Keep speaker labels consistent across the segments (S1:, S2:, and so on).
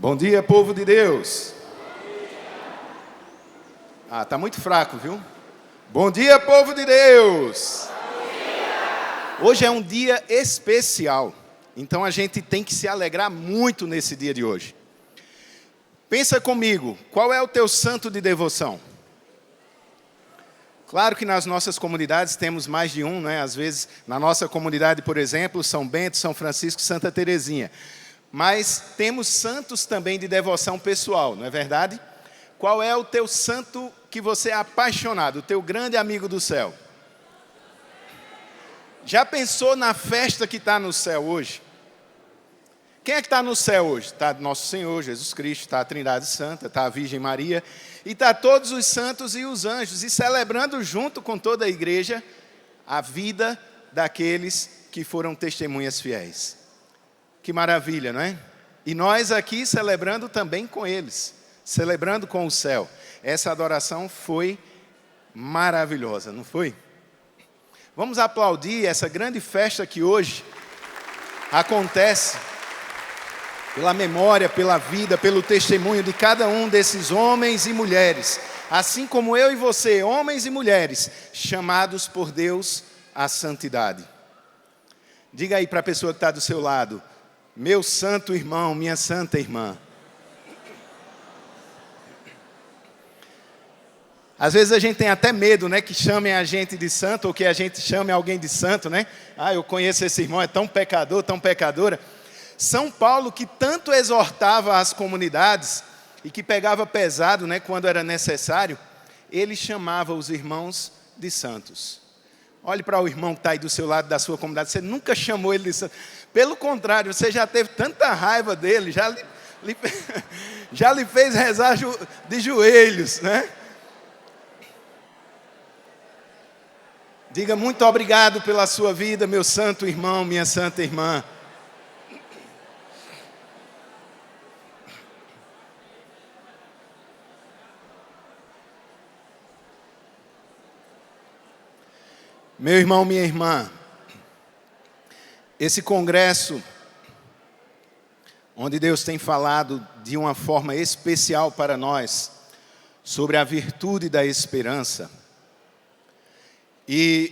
S1: Bom dia, povo de Deus. Tá muito fraco, viu? Bom dia, povo de Deus. Hoje é um dia especial, então a gente tem que se alegrar muito nesse dia de hoje. Pensa comigo, qual é o teu santo de devoção? Claro que nas nossas comunidades temos mais de um, né? Às vezes, na nossa comunidade, por exemplo, São Bento, São Francisco, Santa Terezinha. Mas temos santos também de devoção pessoal, não é verdade? Qual é o teu santo que você é apaixonado, o teu grande amigo do céu? Já pensou na festa que está no céu hoje? Quem é que está no céu hoje? Está nosso Senhor Jesus Cristo, está a Trindade Santa, está a Virgem Maria, e está todos os santos e os anjos, e celebrando junto com toda a igreja a vida daqueles que foram testemunhas fiéis. Que maravilha, não é? E nós aqui celebrando também com eles, celebrando com o céu. Essa adoração foi maravilhosa, não foi? Vamos aplaudir essa grande festa que hoje acontece pela memória, pela vida, pelo testemunho de cada um desses homens e mulheres, assim como eu e você, homens e mulheres, chamados por Deus à santidade. Diga aí para a pessoa que está do seu lado: meu santo irmão, minha santa irmã. Às vezes a gente tem até medo, né, que chamem a gente de santo, ou que a gente chame alguém de santo, né? Eu conheço esse irmão, é tão pecador, tão pecadora. São Paulo, que tanto exortava as comunidades e que pegava pesado, né, quando era necessário, ele chamava os irmãos de santos. Olhe para o irmão que está aí do seu lado da sua comunidade, você nunca chamou ele de santo. Pelo contrário, você já teve tanta raiva dele, já lhe fez rezar de joelhos, né? Diga muito obrigado pela sua vida, meu santo irmão, minha santa irmã. Meu irmão, minha irmã, esse congresso, onde Deus tem falado de uma forma especial para nós, sobre a virtude da esperança, e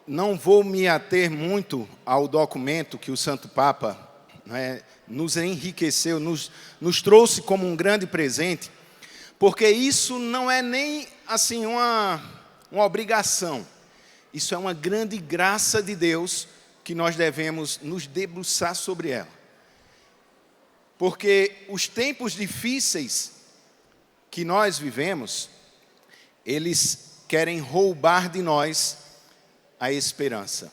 S1: não vou me ater muito ao documento que o Santo Papa, né, nos enriqueceu, nos trouxe como um grande presente, porque isso não é nem assim uma obrigação. Isso é uma grande graça de Deus que nós devemos nos debruçar sobre ela. Porque os tempos difíceis que nós vivemos, eles querem roubar de nós a esperança.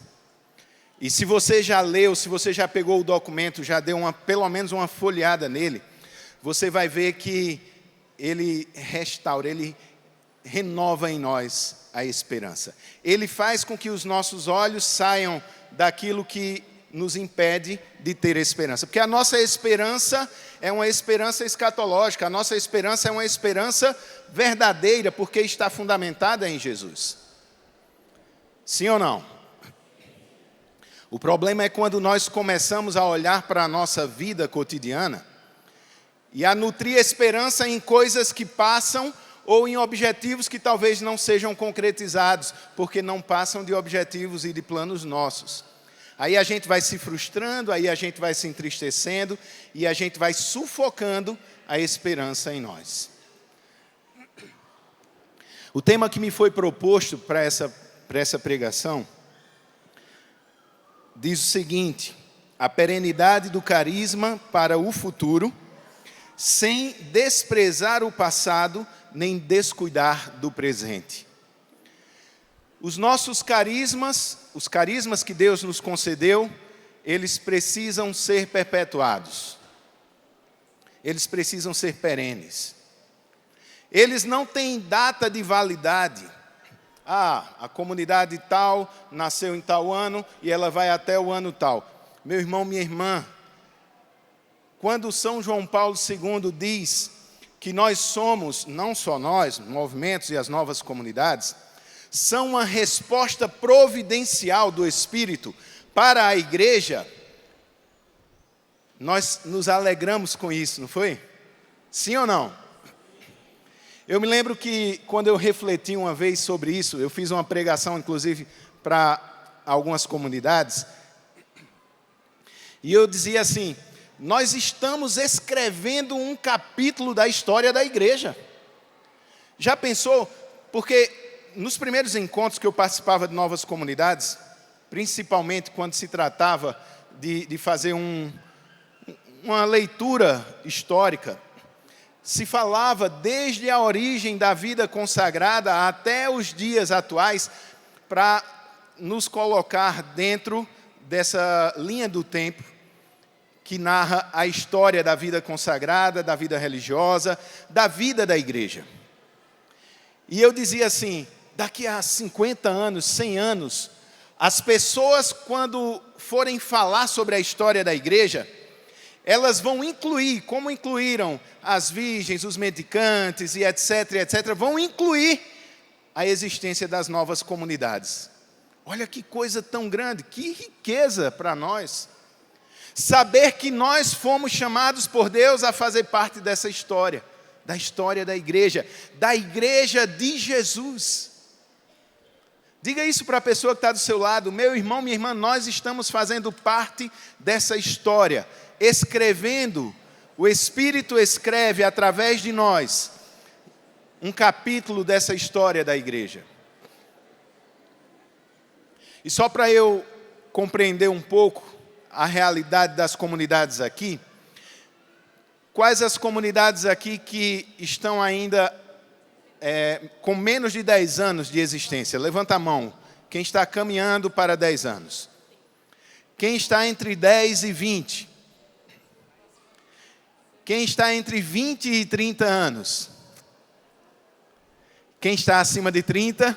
S1: E se você já leu, se você já pegou o documento, já deu pelo menos uma folheada nele, você vai ver que ele restaura, ele renova em nós a esperança. Ele faz com que os nossos olhos saiam daquilo que nos impede de ter esperança. Porque a nossa esperança é uma esperança escatológica, a nossa esperança é uma esperança verdadeira, porque está fundamentada em Jesus. Sim ou não? O problema é quando nós começamos a olhar para a nossa vida cotidiana e a nutrir esperança em coisas que passam ou em objetivos que talvez não sejam concretizados, porque não passam de objetivos e de planos nossos. Aí a gente vai se frustrando, aí a gente vai se entristecendo, e a gente vai sufocando a esperança em nós. O tema que me foi proposto para essa pregação diz o seguinte: a perenidade do carisma para o futuro, sem desprezar o passado, nem descuidar do presente. Os nossos carismas, os carismas que Deus nos concedeu, eles precisam ser perpetuados. Eles precisam ser perenes. Eles não têm data de validade. A comunidade tal nasceu em tal ano e ela vai até o ano tal. Meu irmão, minha irmã, quando São João Paulo II diz que nós somos, não só nós, movimentos e as novas comunidades, são uma resposta providencial do Espírito para a igreja, Nós nos alegramos com isso, não foi? Sim ou não? Eu me lembro que quando eu refleti uma vez sobre isso, eu fiz uma pregação, inclusive, para algumas comunidades, e eu dizia assim: nós estamos escrevendo um capítulo da história da igreja. Já pensou? Porque nos primeiros encontros que eu participava de novas comunidades, principalmente quando se tratava de fazer uma leitura histórica, se falava desde a origem da vida consagrada até os dias atuais, para nos colocar dentro dessa linha do tempo que narra a história da vida consagrada, da vida religiosa, da vida da igreja. E eu dizia assim: daqui a 50 anos, 100 anos, as pessoas, quando forem falar sobre a história da igreja, elas vão incluir, como incluíram as virgens, os mendicantes e etc., vão incluir a existência das novas comunidades. Olha que coisa tão grande, que riqueza para nós. Saber que nós fomos chamados por Deus a fazer parte dessa história, da história da igreja de Jesus. Diga isso para a pessoa que está do seu lado: meu irmão, minha irmã, nós estamos fazendo parte dessa história, escrevendo, o Espírito escreve através de nós um capítulo dessa história da igreja. E só para eu compreender um pouco a realidade das comunidades aqui, quais as comunidades aqui que estão ainda com menos de 10 anos de existência? Levanta a mão. Quem está caminhando para 10 anos? Quem está entre 10 e 20? Quem está entre 20 e 30 anos? Quem está acima de 30?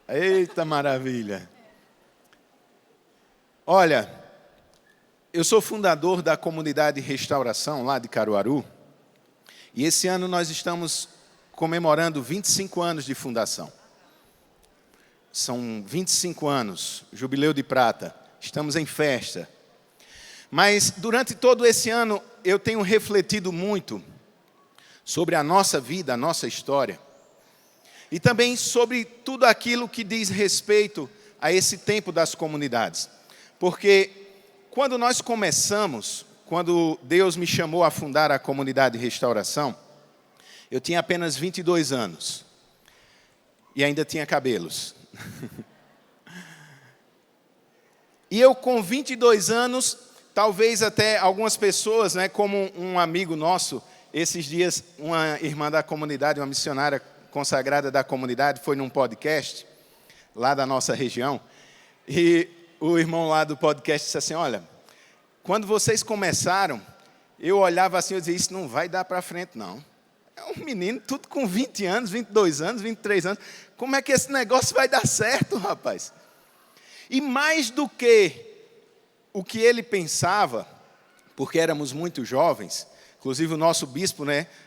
S1: Eita maravilha! Olha, eu sou fundador da comunidade Restauração, lá de Caruaru, e esse ano nós estamos comemorando 25 anos de fundação. São 25 anos, jubileu de prata, estamos em festa. Mas durante todo esse ano eu tenho refletido muito sobre a nossa vida, a nossa história, e também sobre tudo aquilo que diz respeito a esse tempo das comunidades. Porque quando nós começamos, quando Deus me chamou a fundar a comunidade Restauração, eu tinha apenas 22 anos e ainda tinha cabelos. E eu com 22 anos, talvez até algumas pessoas, como um amigo nosso, esses dias uma irmã da comunidade, uma missionária consagrada da comunidade, foi num podcast lá da nossa região, e o irmão lá do podcast disse assim: olha, quando vocês começaram, eu olhava assim e dizia: isso não vai dar para frente não. É um menino, tudo com 20 anos, 22 anos, 23 anos, como é que esse negócio vai dar certo, rapaz? E mais do que o que ele pensava, porque éramos muito jovens, inclusive o nosso bispo,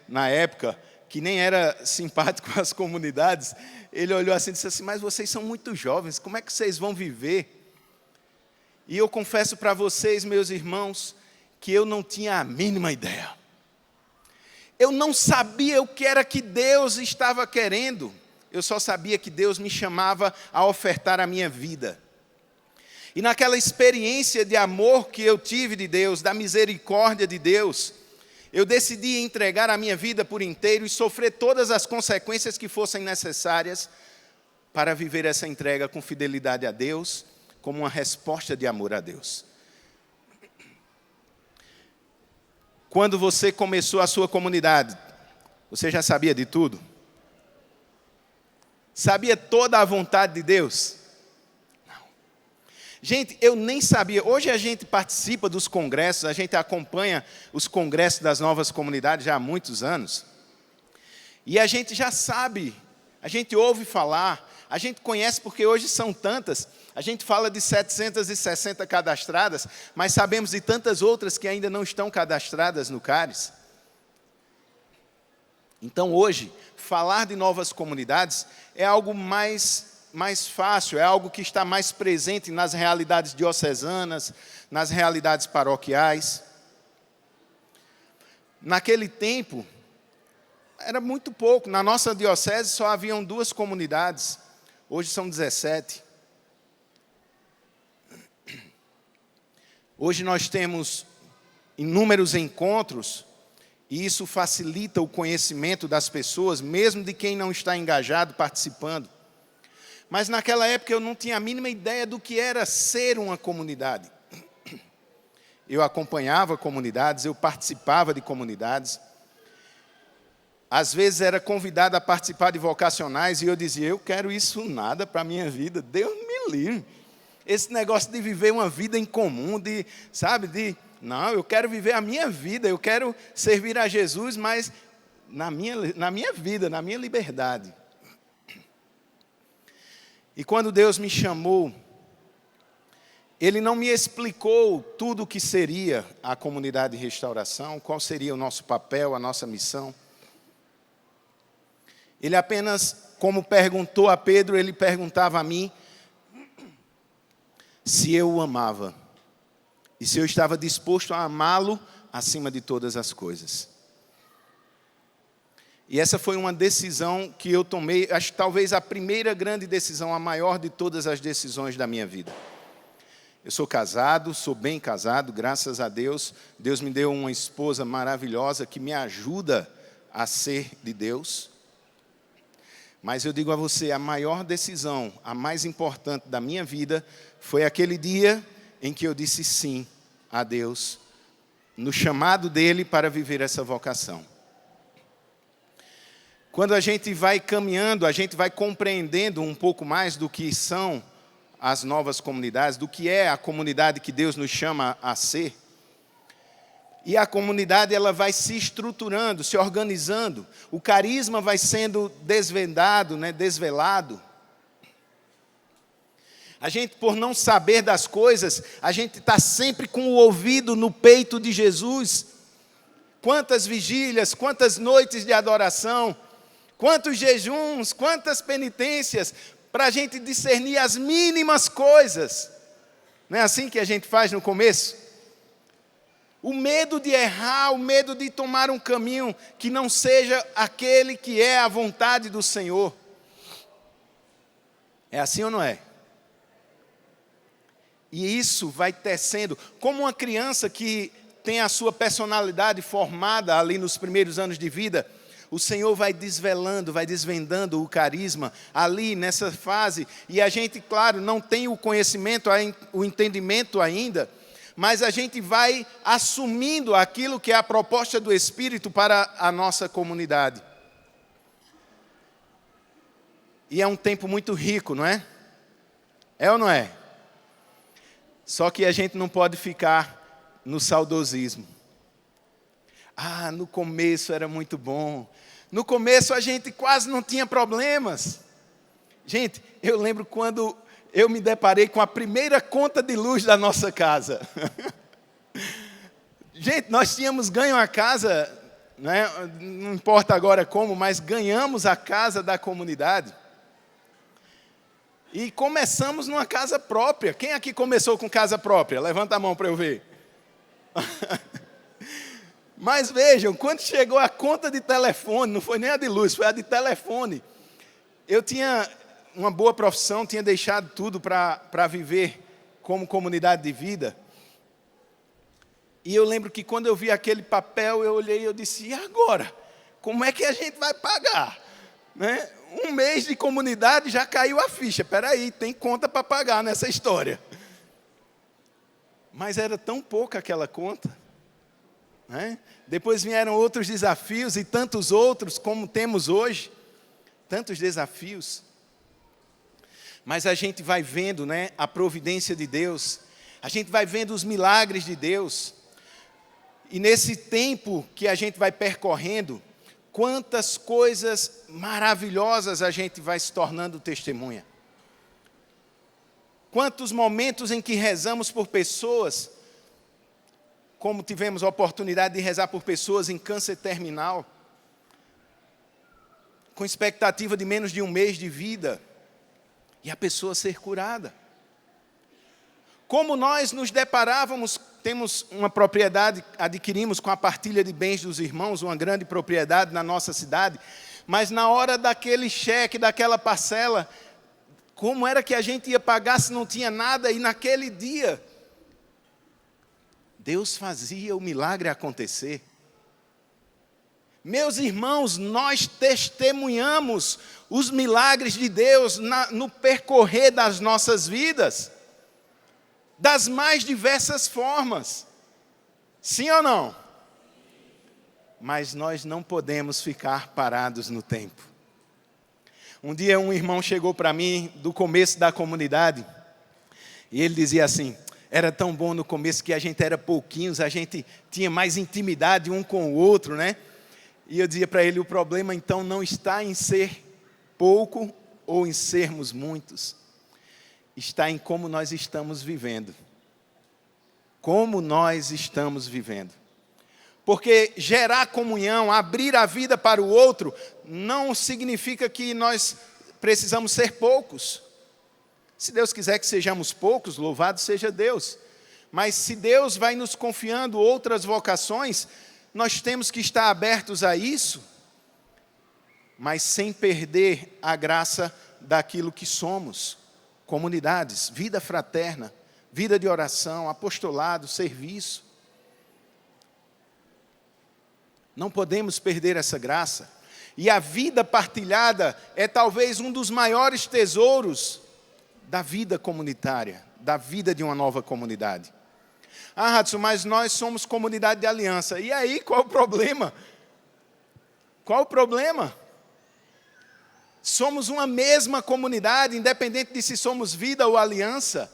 S1: na época, que nem era simpático com as comunidades, ele olhou assim e disse assim: mas vocês são muito jovens, como é que vocês vão viver? E eu confesso para vocês, meus irmãos, que eu não tinha a mínima ideia. Eu não sabia o que era que Deus estava querendo. Eu só sabia que Deus me chamava a ofertar a minha vida. E naquela experiência de amor que eu tive de Deus, da misericórdia de Deus, eu decidi entregar a minha vida por inteiro e sofrer todas as consequências que fossem necessárias para viver essa entrega com fidelidade a Deus, como uma resposta de amor a Deus. Quando você começou a sua comunidade, você já sabia de tudo? Sabia toda a vontade de Deus? Não. Gente, eu nem sabia. Hoje a gente participa dos congressos, a gente acompanha os congressos das novas comunidades já há muitos anos. E a gente já sabe, a gente ouve falar, a gente conhece porque hoje são tantas. A gente fala de 760 cadastradas, mas sabemos de tantas outras que ainda não estão cadastradas no CARES. Então hoje, falar de novas comunidades é algo mais fácil, é algo que está mais presente nas realidades diocesanas, nas realidades paroquiais. naquele tempo, era muito pouco. Na nossa diocese só haviam 2 comunidades. Hoje são 17. Hoje nós temos inúmeros encontros, e isso facilita o conhecimento das pessoas, mesmo de quem não está engajado, participando. Mas naquela época eu não tinha a mínima ideia do que era ser uma comunidade. Eu acompanhava comunidades, eu participava de comunidades. Às vezes era convidado a participar de vocacionais e eu dizia, eu quero isso nada para a minha vida, Deus me livre. Esse negócio de viver uma vida em comum, não, eu quero viver a minha vida, eu quero servir a Jesus, mas na minha vida, na minha liberdade. E quando Deus me chamou, Ele não me explicou tudo o que seria a comunidade de restauração, qual seria o nosso papel, a nossa missão. Ele apenas, como perguntou a Pedro, ele perguntava a mim se eu o amava e se eu estava disposto a amá-lo acima de todas as coisas. E essa foi uma decisão que eu tomei, acho que talvez a primeira grande decisão, a maior de todas as decisões da minha vida. Eu sou casado, sou bem casado, graças a Deus. Deus me deu uma esposa maravilhosa que me ajuda a ser de Deus. Mas eu digo a você, a maior decisão, a mais importante da minha vida, foi aquele dia em que eu disse sim a Deus, no chamado dEle para viver essa vocação. Quando a gente vai caminhando, a gente vai compreendendo um pouco mais do que são as novas comunidades, do que é a comunidade que Deus nos chama a ser. E a comunidade ela vai se estruturando, se organizando. O carisma vai sendo desvendado, desvelado. A gente, por não saber das coisas, a gente está sempre com o ouvido no peito de Jesus. Quantas vigílias, quantas noites de adoração, quantos jejuns, quantas penitências, para a gente discernir as mínimas coisas. Não é assim que a gente faz no começo? O medo de errar, o medo de tomar um caminho que não seja aquele que é a vontade do Senhor. É assim ou não é? E isso vai tecendo, como uma criança que tem a sua personalidade formada ali nos primeiros anos de vida, o Senhor vai desvelando, vai desvendando o carisma ali nessa fase. E a gente, claro, não tem o conhecimento, o entendimento ainda, mas a gente vai assumindo aquilo que é a proposta do Espírito para a nossa comunidade. E é um tempo muito rico, não é? É ou não é? Só que a gente não pode ficar no saudosismo. Ah, no começo era muito bom. No começo a gente quase não tinha problemas. Gente, eu lembro quando eu me deparei com a primeira conta de luz da nossa casa. Gente, nós tínhamos ganho a casa, né? Não importa agora como, mas ganhamos a casa da comunidade. E começamos numa casa própria. Quem aqui começou com casa própria? Levanta a mão para eu ver. Mas vejam, quando chegou a conta de telefone, não foi nem a de luz, foi a de telefone. Eu tinha uma boa profissão, tinha deixado tudo para viver como comunidade de vida. E eu lembro que quando eu vi aquele papel, eu olhei e eu disse, e agora? Como é que a gente vai pagar? Né? Um mês de comunidade já caiu a ficha. Espera aí, tem conta para pagar nessa história. Mas era tão pouca aquela conta. Né? Depois vieram outros desafios e tantos outros como temos hoje. Tantos desafios. Mas a gente vai vendo, né, a providência de Deus. A gente vai vendo os milagres de Deus. E nesse tempo que a gente vai percorrendo, quantas coisas maravilhosas a gente vai se tornando testemunha. Quantos momentos em que rezamos por pessoas, como tivemos a oportunidade de rezar por pessoas em câncer terminal, com expectativa de menos de um mês de vida, e a pessoa ser curada. Como nós nos deparávamos temos uma propriedade, adquirimos com a partilha de bens dos irmãos, uma grande propriedade na nossa cidade, mas na hora daquele cheque, daquela parcela, como era que a gente ia pagar se não tinha nada? E naquele dia, Deus fazia o milagre acontecer. Meus irmãos, nós testemunhamos os milagres de Deus no percorrer das nossas vidas, das mais diversas formas. Sim ou não? Mas nós não podemos ficar parados no tempo. Um dia um irmão chegou para mim, do começo da comunidade, e ele dizia assim: era tão bom no começo que a gente era pouquinhos, a gente tinha mais intimidade um com o outro, né? E eu dizia para ele: o problema então não está em ser pouco ou em sermos muitos, está em como nós estamos vivendo. Como nós estamos vivendo. Porque gerar comunhão, abrir a vida para o outro, não significa que nós precisamos ser poucos. Se Deus quiser que sejamos poucos, louvado seja Deus. Mas se Deus vai nos confiando outras vocações, nós temos que estar abertos a isso, mas sem perder a graça daquilo que somos. Comunidades, vida fraterna, vida de oração, apostolado, serviço. Não podemos perder essa graça. E a vida partilhada é talvez um dos maiores tesouros da vida comunitária, da vida de uma nova comunidade. Ah, Hudson, mas nós somos comunidade de aliança. E aí, qual o problema? Qual o problema? Somos uma mesma comunidade, independente de se somos vida ou aliança.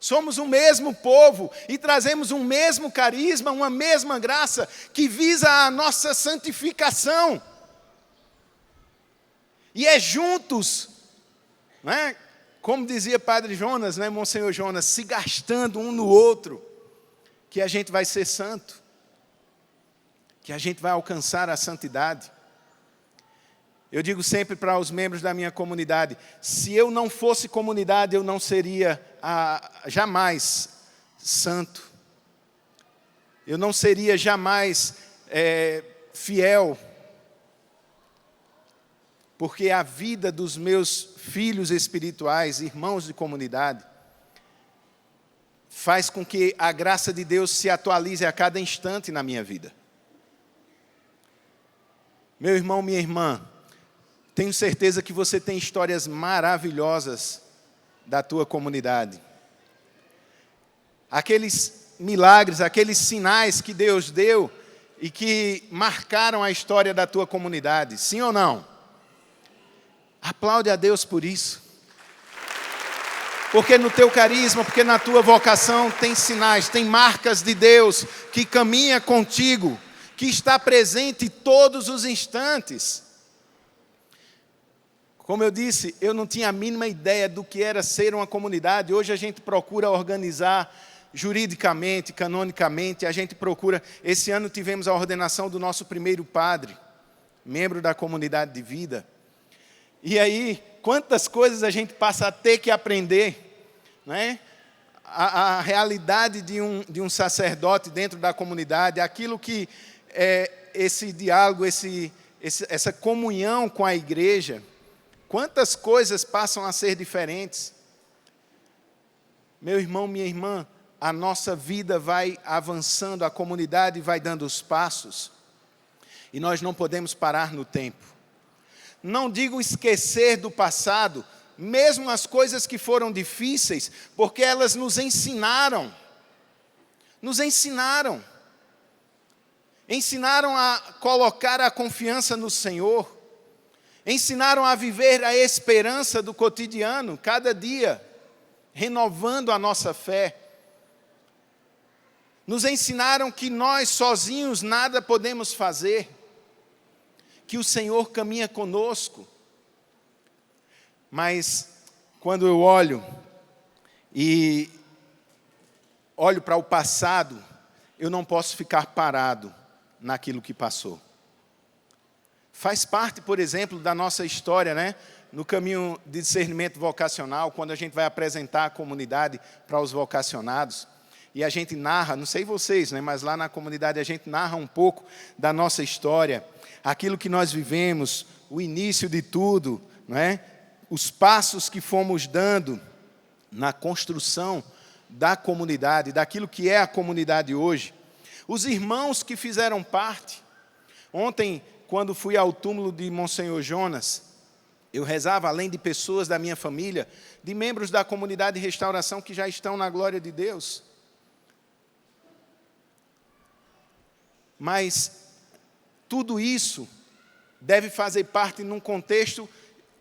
S1: Somos um mesmo povo e trazemos um mesmo carisma, uma mesma graça que visa a nossa santificação. E é juntos, né? Como dizia Padre Jonas, né, Monsenhor Jonas, se gastando um no outro, que a gente vai ser santo, que a gente vai alcançar a santidade. Eu digo sempre para os membros da minha comunidade: se eu não fosse comunidade, eu não seria jamais santo. Eu não seria jamais fiel. Porque a vida dos meus filhos espirituais, irmãos de comunidade, faz com que a graça de Deus se atualize a cada instante na minha vida. Meu irmão, minha irmã, tenho certeza que você tem histórias maravilhosas da tua comunidade. Aqueles milagres, aqueles sinais que Deus deu e que marcaram a história da tua comunidade. Sim ou não? Aplaude a Deus por isso. Porque no teu carisma, porque na tua vocação tem sinais, tem marcas de Deus que caminha contigo, que está presente todos os instantes. Como eu disse, eu não tinha a mínima ideia do que era ser uma comunidade. Hoje a gente procura organizar juridicamente, canonicamente, a gente procura. Esse ano tivemos a ordenação do nosso primeiro padre, membro da comunidade de vida. E aí, quantas coisas a gente passa a ter que aprender, né? A realidade de um sacerdote dentro da comunidade, aquilo que é esse diálogo, essa comunhão com a igreja. Quantas coisas passam a ser diferentes. Meu irmão, minha irmã, a nossa vida vai avançando, a comunidade vai dando os passos, e nós não podemos parar no tempo. Não digo esquecer do passado, mesmo as coisas que foram difíceis, porque elas nos ensinaram. Nos ensinaram. Ensinaram a colocar a confiança no Senhor. Ensinaram a viver a esperança do cotidiano, cada dia, renovando a nossa fé. Nos ensinaram que nós sozinhos nada podemos fazer, que o Senhor caminha conosco. Mas, quando eu olho para o passado, eu não posso ficar parado naquilo que passou. Faz parte, por exemplo, da nossa história, né? No caminho de discernimento vocacional, quando a gente vai apresentar a comunidade para os vocacionados. e a gente narra, não sei vocês, né, mas lá na comunidade a gente narra um pouco da nossa história, aquilo que nós vivemos, o início de tudo, né, os passos que fomos dando na construção da comunidade, daquilo que é a comunidade hoje. Os irmãos que fizeram parte. Ontem, quando fui ao túmulo de Monsenhor Jonas, eu rezava, além de pessoas da minha família, de membros da comunidade de restauração que já estão na glória de Deus. Mas tudo isso deve fazer parte num contexto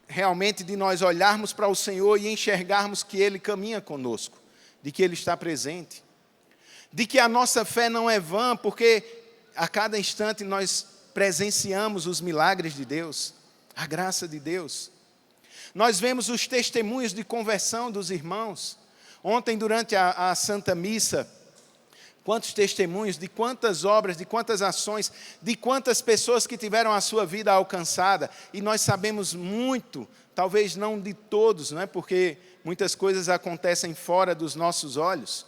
S1: realmente de nós olharmos para o Senhor e enxergarmos que Ele caminha conosco, de que Ele está presente, de que a nossa fé não é vã, porque a cada instante nós presenciamos os milagres de Deus, a graça de Deus. Nós vemos os testemunhos de conversão dos irmãos. Ontem, durante a Santa Missa, quantos testemunhos, de quantas obras, de quantas ações, de quantas pessoas que tiveram a sua vida alcançada. E nós sabemos muito, talvez não de todos, não é? Porque muitas coisas acontecem fora dos nossos olhos.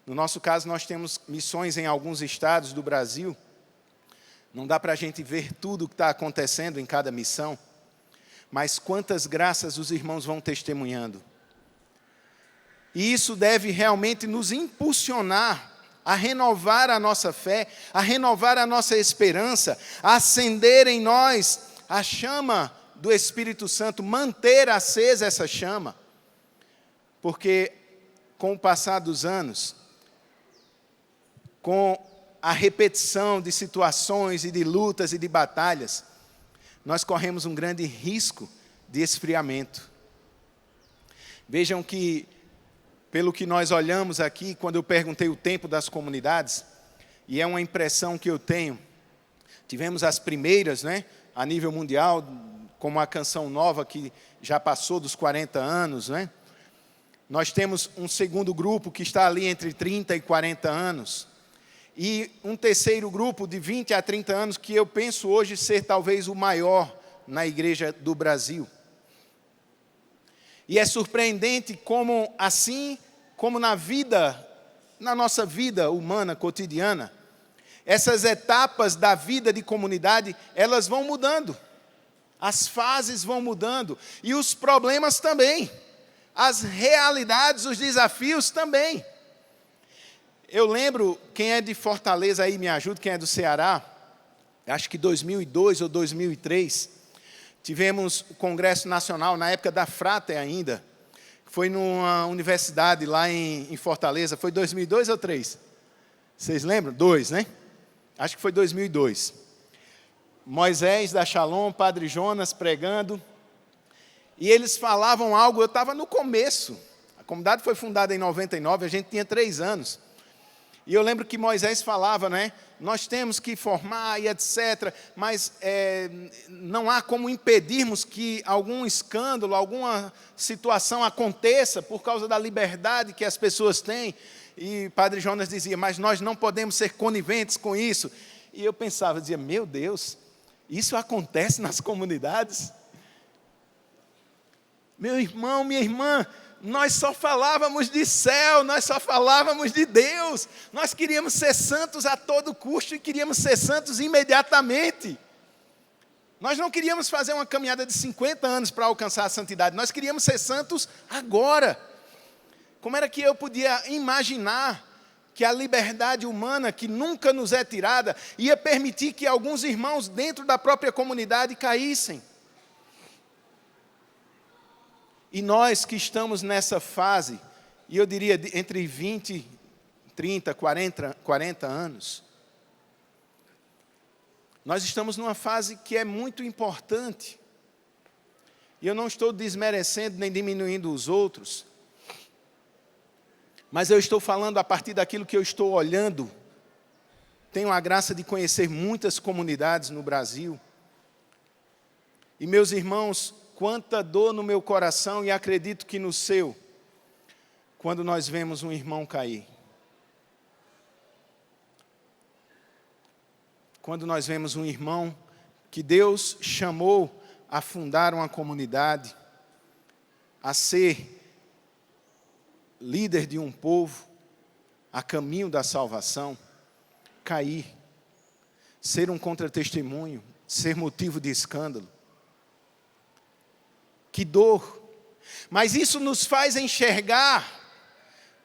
S1: No nosso caso, nós temos missões em alguns estados do Brasil. Não dá para a gente ver tudo o que está acontecendo em cada missão. Mas quantas graças os irmãos vão testemunhando. E isso deve realmente nos impulsionar a renovar a nossa fé, a renovar a nossa esperança, a acender em nós a chama do Espírito Santo, manter acesa essa chama. Porque com o passar dos anos, com a repetição de situações e de lutas e de batalhas, nós corremos um grande risco de esfriamento. Vejam que, pelo que nós olhamos aqui, quando eu perguntei o tempo das comunidades, e é uma impressão que eu tenho, tivemos as primeiras, né, a nível mundial, como a Canção Nova, que já passou dos 40 anos, né? Nós temos um segundo grupo que está ali entre 30 e 40 anos, e um terceiro grupo de 20 a 30 anos, que eu penso hoje ser talvez o maior na igreja do Brasil. E é surpreendente como, assim como na nossa vida humana, cotidiana, essas etapas da vida de comunidade, elas vão mudando. As fases vão mudando. E os problemas também. As realidades, os desafios também. Eu lembro, quem é de Fortaleza aí me ajuda, quem é do Ceará, acho que 2002 ou 2003, tivemos o Congresso Nacional, na época da Frater ainda, foi numa universidade lá em Fortaleza, foi 2002 ou 2003? Vocês lembram? 2, né? Acho que foi 2002. Moisés da Shalom, Padre Jonas pregando, e eles falavam algo, eu estava no começo, a comunidade foi fundada em 99, a gente tinha 3 anos, e eu lembro que Moisés falava, né? Nós temos que formar e etc., mas não há como impedirmos que algum escândalo, alguma situação aconteça por causa da liberdade que as pessoas têm. E Padre Jonas dizia, mas nós não podemos ser coniventes com isso. E eu pensava, dizia, meu Deus, isso acontece nas comunidades? Meu irmão, minha irmã, nós só falávamos de céu, nós só falávamos de Deus. Nós queríamos ser santos a todo custo e queríamos ser santos imediatamente. Nós não queríamos fazer uma caminhada de 50 anos para alcançar a santidade, nós queríamos ser santos agora. Como era que eu podia imaginar que a liberdade humana, que nunca nos é tirada, ia permitir que alguns irmãos dentro da própria comunidade caíssem? E nós que estamos nessa fase, e eu diria entre 20, 30, 40 anos, nós estamos numa fase que é muito importante. E eu não estou desmerecendo nem diminuindo os outros, mas eu estou falando a partir daquilo que eu estou olhando. Tenho a graça de conhecer muitas comunidades no Brasil. E meus irmãos, quanta dor no meu coração, e acredito que no seu, quando nós vemos um irmão cair. Quando nós vemos um irmão que Deus chamou a fundar uma comunidade, a ser líder de um povo, a caminho da salvação, cair, ser um contra-testemunho, ser motivo de escândalo. Que dor! Mas isso nos faz enxergar,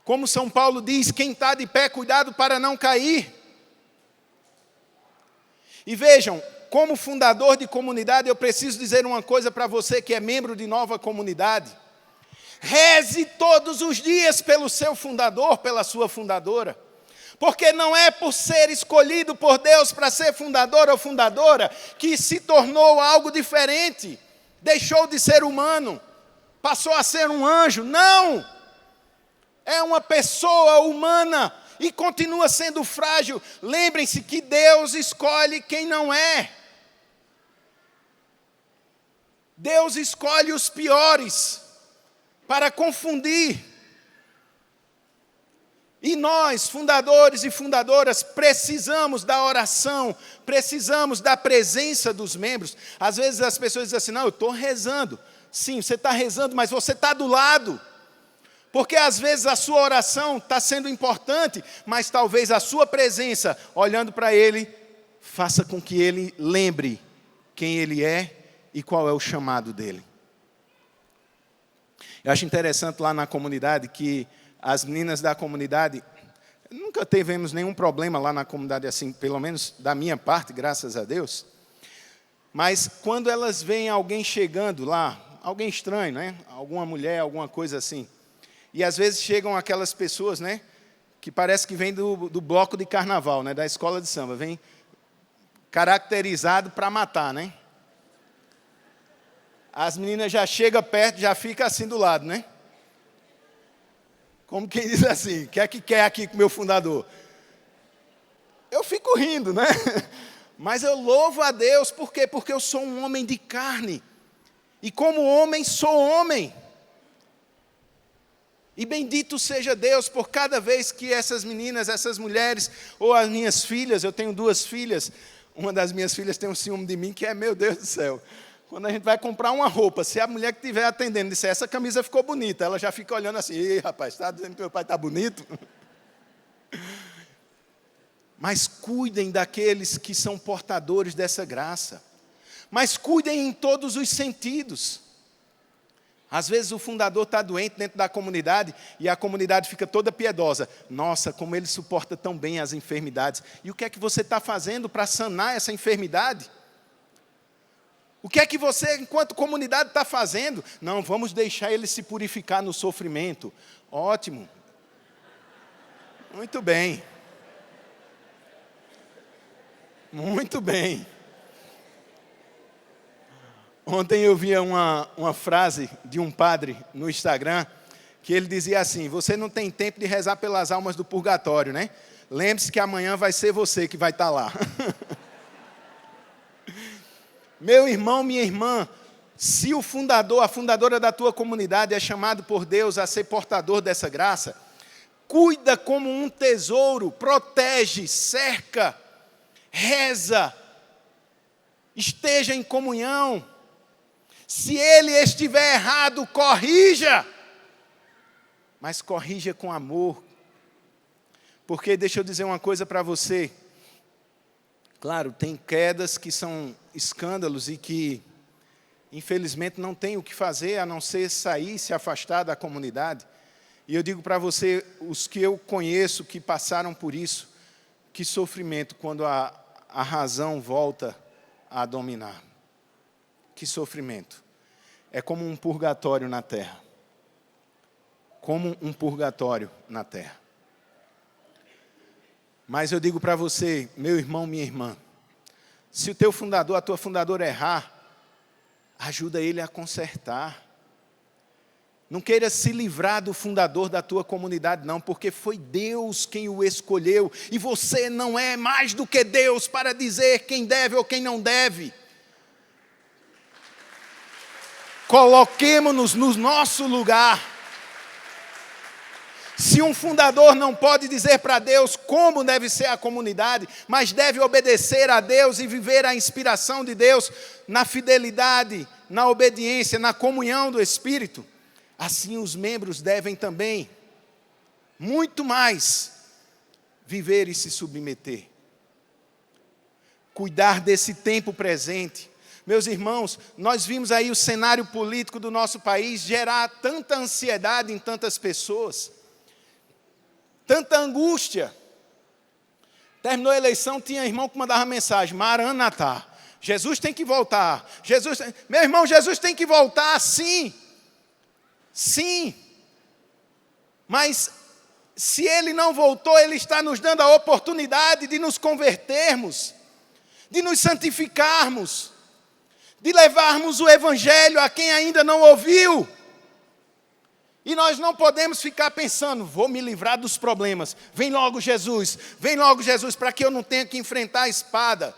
S1: como São Paulo diz, quem está de pé, cuidado para não cair. E vejam, como fundador de comunidade, eu preciso dizer uma coisa para você que é membro de nova comunidade. Reze todos os dias pelo seu fundador, pela sua fundadora. Porque não é por ser escolhido por Deus para ser fundador ou fundadora que se tornou algo diferente. Deixou de ser humano, passou a ser um anjo. Não! É uma pessoa humana e continua sendo frágil. Lembrem-se que Deus escolhe quem não é. Deus escolhe os piores para confundir. E nós, fundadores e fundadoras, precisamos da oração, precisamos da presença dos membros. Às vezes as pessoas dizem assim, não, eu estou rezando. Sim, você está rezando, mas você está do lado. Porque às vezes a sua oração está sendo importante, mas talvez a sua presença, olhando para ele, faça com que ele lembre quem ele é e qual é o chamado dele. Eu acho interessante lá na comunidade que as meninas da comunidade, nunca tivemos nenhum problema lá na comunidade assim, pelo menos da minha parte, graças a Deus. Mas quando elas veem alguém chegando lá, alguém estranho, né? Alguma mulher, alguma coisa assim. E às vezes chegam aquelas pessoas, né? Que parece que vem do bloco de carnaval, né? Da escola de samba. Vem caracterizado para matar, né? As meninas já chegam perto, já ficam assim do lado, né? Como quem diz assim, o que é que quer aqui com o meu fundador? Eu fico rindo, né? Mas eu louvo a Deus, por quê? Porque eu sou um homem de carne. E como homem, sou homem. E bendito seja Deus por cada vez que essas meninas, essas mulheres, ou as minhas filhas, eu tenho 2 filhas, uma das minhas filhas tem um ciúme de mim, que é, meu Deus do céu. Quando a gente vai comprar uma roupa, se a mulher que estiver atendendo disser, essa camisa ficou bonita, ela já fica olhando assim, ei, rapaz, está dizendo que meu pai está bonito? Mas cuidem daqueles que são portadores dessa graça. Mas cuidem em todos os sentidos. Às vezes o fundador está doente dentro da comunidade e a comunidade fica toda piedosa. Nossa, como ele suporta tão bem as enfermidades. E o que é que você está fazendo para sanar essa enfermidade? O que é que você, enquanto comunidade, está fazendo? Não, vamos deixar ele se purificar no sofrimento. Ótimo. Muito bem. Muito bem. Ontem eu vi uma frase de um padre no Instagram, que ele dizia assim, você não tem tempo de rezar pelas almas do purgatório, né? Lembre-se que amanhã vai ser você que vai estar lá. Meu irmão, minha irmã, se o fundador, a fundadora da tua comunidade é chamado por Deus a ser portador dessa graça, cuida como um tesouro, protege, cerca, reza, esteja em comunhão. Se ele estiver errado, corrija, mas corrija com amor. Porque deixa eu dizer uma coisa para você. Claro, tem quedas que são escândalos e que, infelizmente, não tem o que fazer a não ser sair, se afastar da comunidade. E eu digo para você, os que eu conheço que passaram por isso, que sofrimento quando a razão volta a dominar. Que sofrimento. É como um purgatório na terra. Como um purgatório na terra. Mas eu digo para você, meu irmão, minha irmã, se o teu fundador, a tua fundadora errar, ajuda ele a consertar. Não queira se livrar do fundador da tua comunidade, não, porque foi Deus quem o escolheu, e você não é mais do que Deus para dizer quem deve ou quem não deve. Coloquemo-nos no nosso lugar. Se um fundador não pode dizer para Deus como deve ser a comunidade, mas deve obedecer a Deus e viver a inspiração de Deus na fidelidade, na obediência, na comunhão do Espírito, assim os membros devem também, muito mais, viver e se submeter. Cuidar desse tempo presente. Meus irmãos, nós vimos aí o cenário político do nosso país gerar tanta ansiedade em tantas pessoas, tanta angústia. Terminou a eleição, tinha irmão que mandava mensagem: Maranatá, Jesus tem que voltar. Meu irmão, Jesus tem que voltar, sim. Sim. Mas se Ele não voltou, Ele está nos dando a oportunidade de nos convertermos, de nos santificarmos, de levarmos o Evangelho a quem ainda não ouviu. E nós não podemos ficar pensando: vou me livrar dos problemas, vem logo Jesus, para que eu não tenha que enfrentar a espada.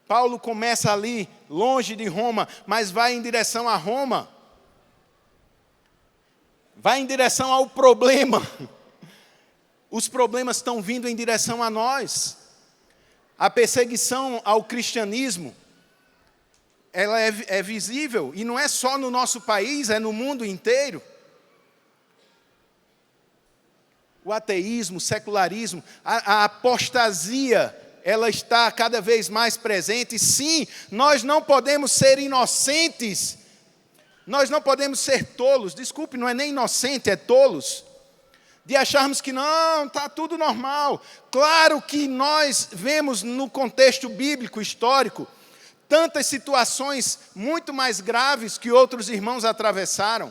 S1: Paulo começa ali, longe de Roma, mas vai em direção a Roma. Vai em direção ao problema. Os problemas estão vindo em direção a nós. A perseguição ao cristianismo, ela é visível, e não é só no nosso país, é no mundo inteiro. O ateísmo, o secularismo, a apostasia, ela está cada vez mais presente. Sim, nós não podemos ser inocentes, nós não podemos ser tolos, desculpe, não é nem inocente, é tolos, de acharmos que não, está tudo normal. Claro que nós vemos no contexto bíblico, histórico, tantas situações muito mais graves que outros irmãos atravessaram.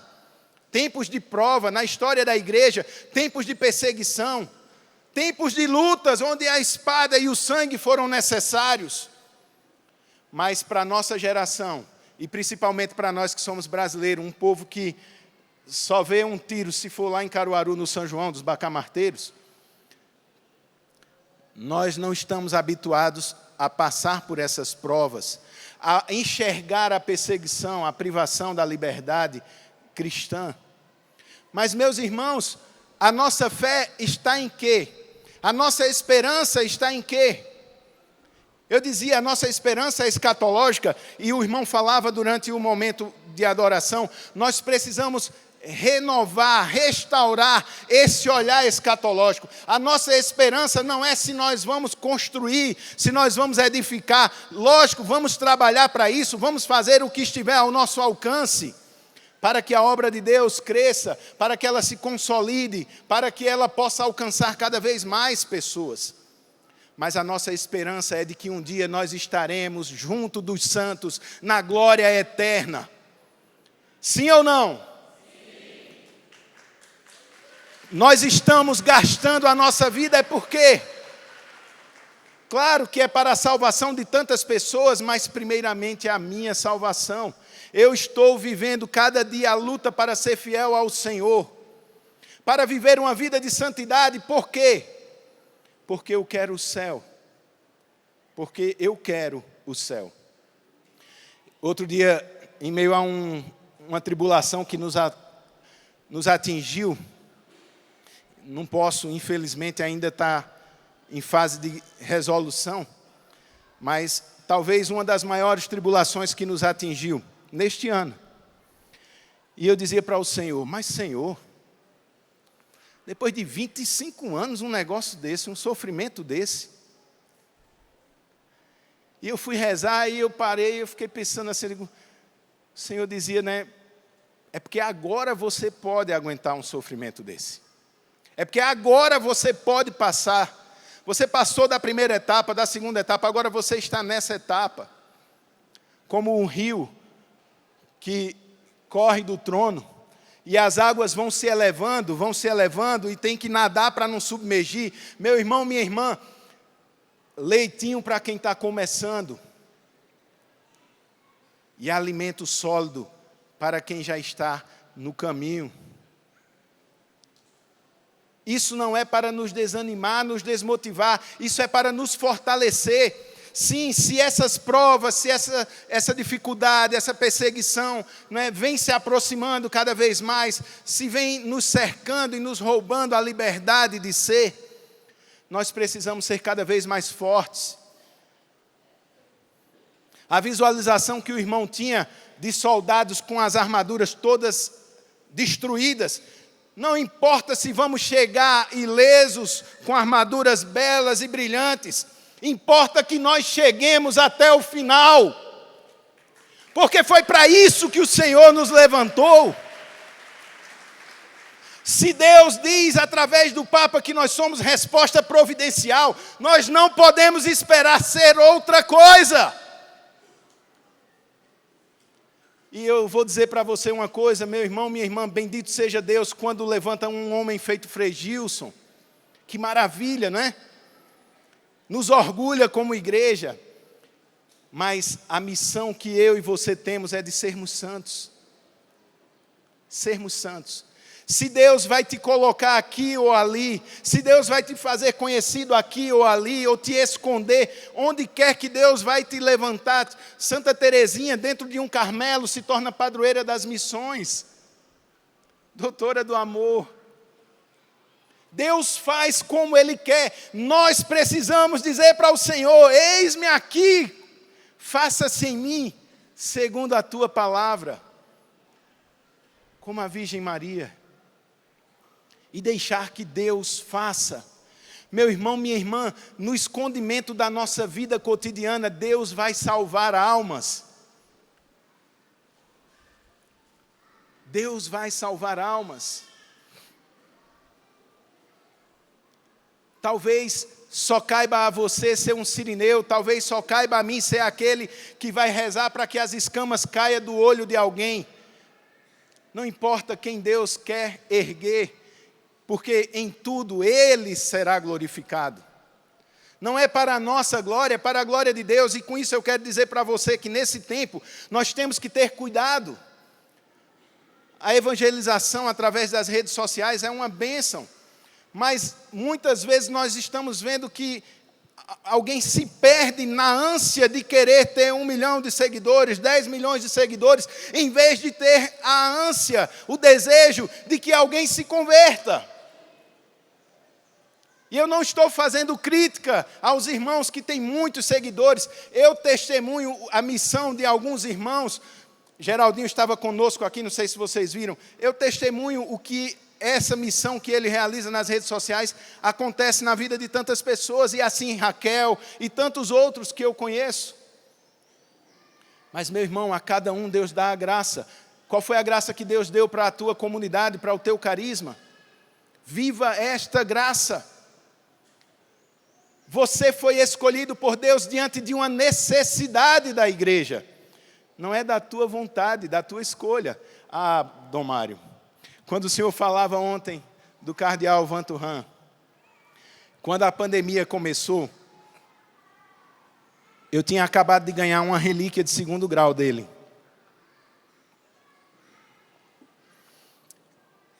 S1: Tempos de prova na história da igreja, tempos de perseguição, tempos de lutas onde a espada e o sangue foram necessários. Mas para a nossa geração, e principalmente para nós que somos brasileiros, um povo que só vê um tiro se for lá em Caruaru, no São João dos Bacamarteiros, nós não estamos habituados a passar por essas provas, a enxergar a perseguição, a privação da liberdade cristã. Mas, meus irmãos, a nossa fé está em quê? A nossa esperança está em quê? Eu dizia, a nossa esperança é escatológica, e o irmão falava durante o momento de adoração, nós precisamos renovar, restaurar esse olhar escatológico. A nossa esperança não é se nós vamos construir, se nós vamos edificar. Lógico, vamos trabalhar para isso, vamos fazer o que estiver ao nosso alcance, para que a obra de Deus cresça, para que ela se consolide, para que ela possa alcançar cada vez mais pessoas. Mas a nossa esperança é de que um dia nós estaremos junto dos santos, na glória eterna. Sim ou não? Sim. Nós estamos gastando a nossa vida, é por quê? Claro que é para a salvação de tantas pessoas, mas primeiramente é a minha salvação. Eu estou vivendo cada dia a luta para ser fiel ao Senhor, para viver uma vida de santidade. Por quê? Porque eu quero o céu. Porque eu quero o céu. Outro dia, em meio a uma tribulação que nos atingiu, não posso, infelizmente, ainda estar em fase de resolução, mas talvez uma das maiores tribulações que nos atingiu neste ano. E eu dizia para o Senhor: mas Senhor, depois de 25 anos, um negócio desse, um sofrimento desse. E eu fui rezar, e eu parei, eu fiquei pensando assim, o Senhor dizia, né? É porque agora você pode aguentar um sofrimento desse. É porque agora você pode passar. Você passou da primeira etapa, da segunda etapa, agora você está nessa etapa. Como um rio que corre do trono, e as águas vão se elevando, e tem que nadar para não submergir. Meu irmão, minha irmã, leitinho para quem está começando, e alimento sólido para quem já está no caminho. Isso não é para nos desanimar, nos desmotivar, isso é para nos fortalecer. Sim, se essas provas, se essa dificuldade, essa perseguição, né, vem se aproximando cada vez mais, se vem nos cercando e nos roubando a liberdade de ser, nós precisamos ser cada vez mais fortes. A visualização que o irmão tinha de soldados com as armaduras todas destruídas, Não importa se vamos chegar ilesos, com armaduras belas e brilhantes. Importa que nós cheguemos até o final. Porque foi para isso que o Senhor nos levantou. Se Deus diz através do Papa que nós somos resposta providencial, nós não podemos esperar ser outra coisa. E eu vou dizer para você uma coisa, meu irmão, minha irmã, bendito seja Deus quando levanta um homem feito Frei Gilson. Que maravilha, não é? Nos orgulha como igreja. Mas a missão que eu e você temos é de sermos santos. Sermos santos. Se Deus vai te colocar aqui ou ali, se Deus vai te fazer conhecido aqui ou ali, ou te esconder, onde quer que Deus vai te levantar. Santa Teresinha, dentro de um Carmelo, se torna padroeira das missões, doutora do amor. Deus faz como Ele quer. Nós precisamos dizer para o Senhor: eis-me aqui, faça-se em mim, segundo a tua palavra, como a Virgem Maria. E deixar que Deus faça. Meu irmão, minha irmã, no escondimento da nossa vida cotidiana, Deus vai salvar almas. Deus vai salvar almas. Talvez só caiba a você ser um sirineu, talvez só caiba a mim ser aquele que vai rezar para que as escamas caiam do olho de alguém. Não importa quem Deus quer erguer, porque em tudo Ele será glorificado. Não é para a nossa glória, é para a glória de Deus. E com isso eu quero dizer para você que nesse tempo nós temos que ter cuidado. A evangelização através das redes sociais é uma bênção. Mas muitas vezes nós estamos vendo que alguém se perde na ânsia de querer ter 1 milhão de seguidores, 10 milhões de seguidores, em vez de ter a ânsia, o desejo de que alguém se converta. E eu não estou fazendo crítica aos irmãos que têm muitos seguidores. Eu testemunho a missão de alguns irmãos. Geraldinho estava conosco aqui, não sei se vocês viram. Eu testemunho o que essa missão que ele realiza nas redes sociais acontece na vida de tantas pessoas. E assim Raquel e tantos outros que eu conheço. Mas, meu irmão, a cada um Deus dá a graça. Qual foi a graça que Deus deu para a tua comunidade, para o teu carisma? Viva esta graça. Você foi escolhido por Deus diante de uma necessidade da igreja. Não é da tua vontade, da tua escolha. Ah, Dom Mário, quando o senhor falava ontem do cardeal Vanturhan, quando a pandemia começou, eu tinha acabado de ganhar uma relíquia de 2º grau dele.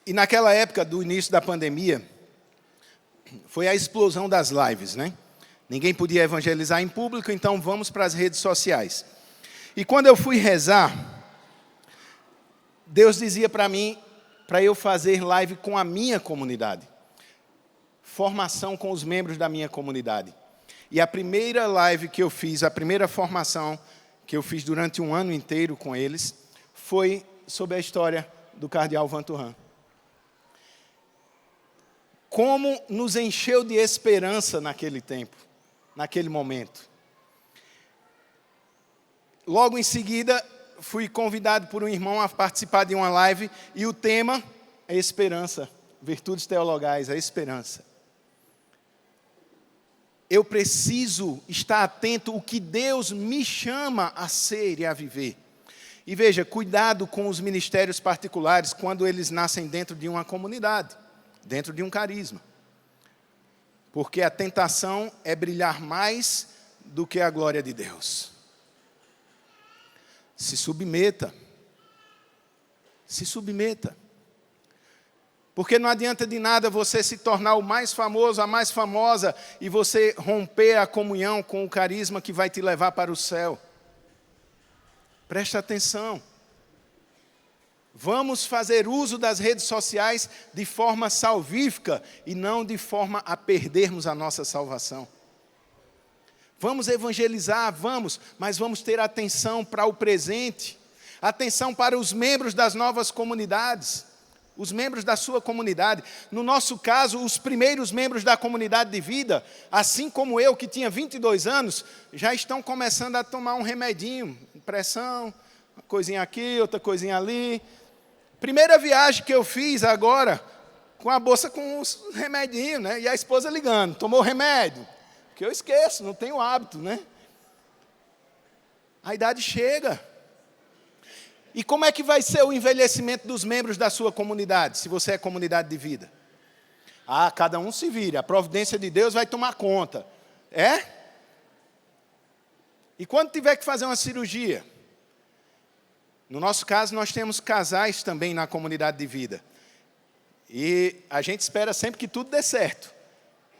S1: E naquela época do início da pandemia, foi a explosão das lives, né? Ninguém podia evangelizar em público, então vamos para as redes sociais. E quando eu fui rezar, Deus dizia para mim, para eu fazer live com a minha comunidade. Formação com os membros da minha comunidade. E a primeira live que eu fiz, a primeira formação que eu fiz durante um ano inteiro com eles, foi sobre a história do cardeal Vanturhan. Como nos encheu de esperança naquele tempo, naquele momento. Logo em seguida, fui convidado por um irmão a participar de uma live, e o tema é esperança, virtudes teologais, a esperança. Eu preciso estar atento ao que Deus me chama a ser e a viver. E veja, cuidado com os ministérios particulares quando eles nascem dentro de uma comunidade, dentro de um carisma. Porque a tentação é brilhar mais do que a glória de Deus. Se submeta. Se submeta. Porque não adianta de nada você se tornar o mais famoso, a mais famosa, e você romper a comunhão com o carisma que vai te levar para o céu. Preste atenção. Vamos fazer uso das redes sociais de forma salvífica e não de forma a perdermos a nossa salvação. Vamos evangelizar, vamos, mas vamos ter atenção para o presente, atenção para os membros das novas comunidades. os membros da sua comunidade. No nosso caso, os primeiros membros da comunidade de vida, assim como eu, que tinha 22 anos, já estão começando a tomar um remedinho, pressão, uma coisinha aqui, outra coisinha ali. Primeira viagem que eu fiz agora, com a bolsa com os remedinhos, né? E a esposa ligando, tomou remédio? Porque eu esqueço, não tenho hábito, né? A idade chega. E como é que vai ser o envelhecimento dos membros da sua comunidade, se você é comunidade de vida? Cada um se vira, a providência de Deus vai tomar conta. É? E quando tiver que fazer uma cirurgia? No nosso caso, nós temos casais também na comunidade de vida. E a gente espera sempre que tudo dê certo.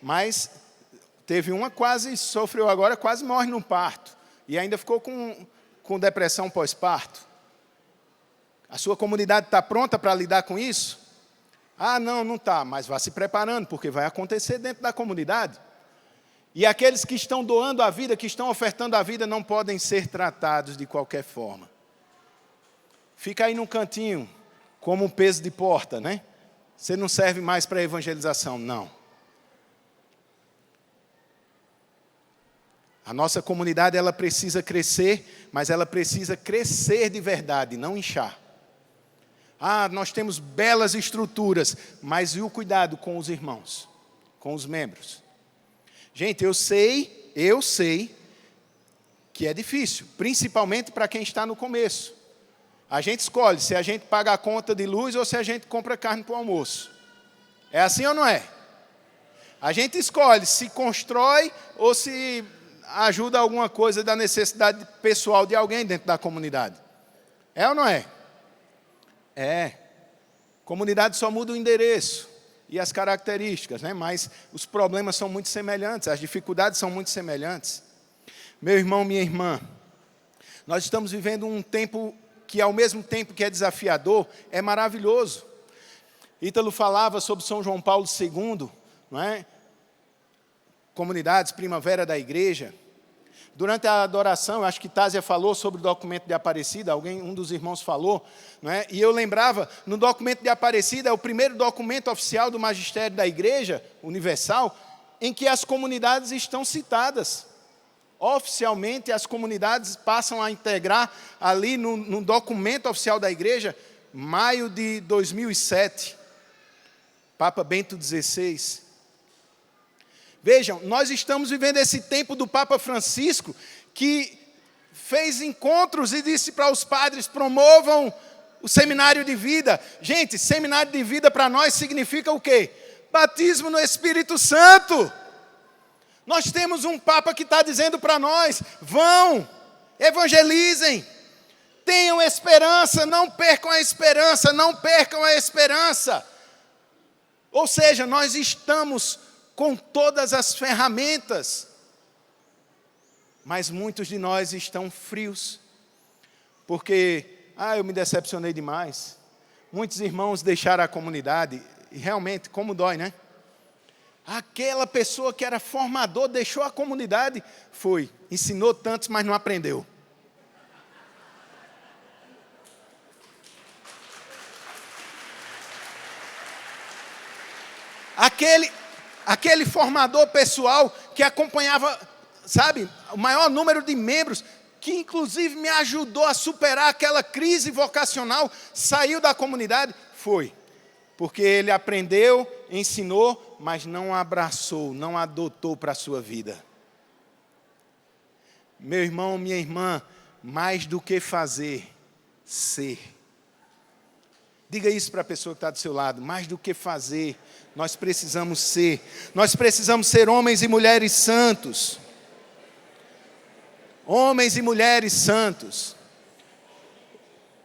S1: Mas teve uma quase sofreu agora, quase morre no parto. E ainda ficou com depressão pós-parto. A sua comunidade está pronta para lidar com isso? Não está, mas vá se preparando, porque vai acontecer dentro da comunidade. E aqueles que estão doando a vida, que estão ofertando a vida, não podem ser tratados de qualquer forma. Fica aí num cantinho, como um peso de porta, né? Você não serve mais para evangelização, não. A nossa comunidade, ela precisa crescer, mas ela precisa crescer de verdade, não inchar. Nós temos belas estruturas, mas e o cuidado com os irmãos, com os membros? Gente, eu sei que é difícil, principalmente para quem está no começo. A gente escolhe se a gente paga a conta de luz ou se a gente compra carne para o almoço. É assim ou não é? A gente escolhe se constrói ou se ajuda alguma coisa da necessidade pessoal de alguém dentro da comunidade. É ou não é? É. Comunidade só muda o endereço e as características, né? Mas os problemas são muito semelhantes, as dificuldades são muito semelhantes. Meu irmão, minha irmã, nós estamos vivendo um tempo que, ao mesmo tempo que é desafiador, é maravilhoso. Ítalo falava sobre São João Paulo II, não é? Comunidades, primavera da igreja. Durante a adoração, acho que Tásia falou sobre o documento de Aparecida, um dos irmãos falou, não é? E eu lembrava, no documento de Aparecida, é o primeiro documento oficial do magistério da Igreja Universal, em que as comunidades estão citadas. Oficialmente, as comunidades passam a integrar ali no documento oficial da Igreja, maio de 2007, Papa Bento XVI. Vejam, nós estamos vivendo esse tempo do Papa Francisco, que fez encontros e disse para os padres, promovam o seminário de vida. Gente, seminário de vida para nós significa o quê? Batismo no Espírito Santo. Nós temos um Papa que está dizendo para nós, vão, evangelizem, tenham esperança, não percam a esperança, não percam a esperança. Ou seja, nós estamos com todas as ferramentas, mas muitos de nós estão frios, porque, eu me decepcionei demais. Muitos irmãos deixaram a comunidade, e realmente, como dói, né? Aquela pessoa que era formador, deixou a comunidade, ensinou tantos, mas não aprendeu. Aquele formador pessoal que acompanhava, sabe, o maior número de membros, que inclusive me ajudou a superar aquela crise vocacional, saiu da comunidade, porque ele aprendeu, ensinou, mas não abraçou, não adotou para a sua vida. Meu irmão, minha irmã, mais do que fazer, ser. Diga isso para a pessoa que está do seu lado, mais do que fazer, nós precisamos ser. Nós precisamos ser homens e mulheres santos. Homens e mulheres santos.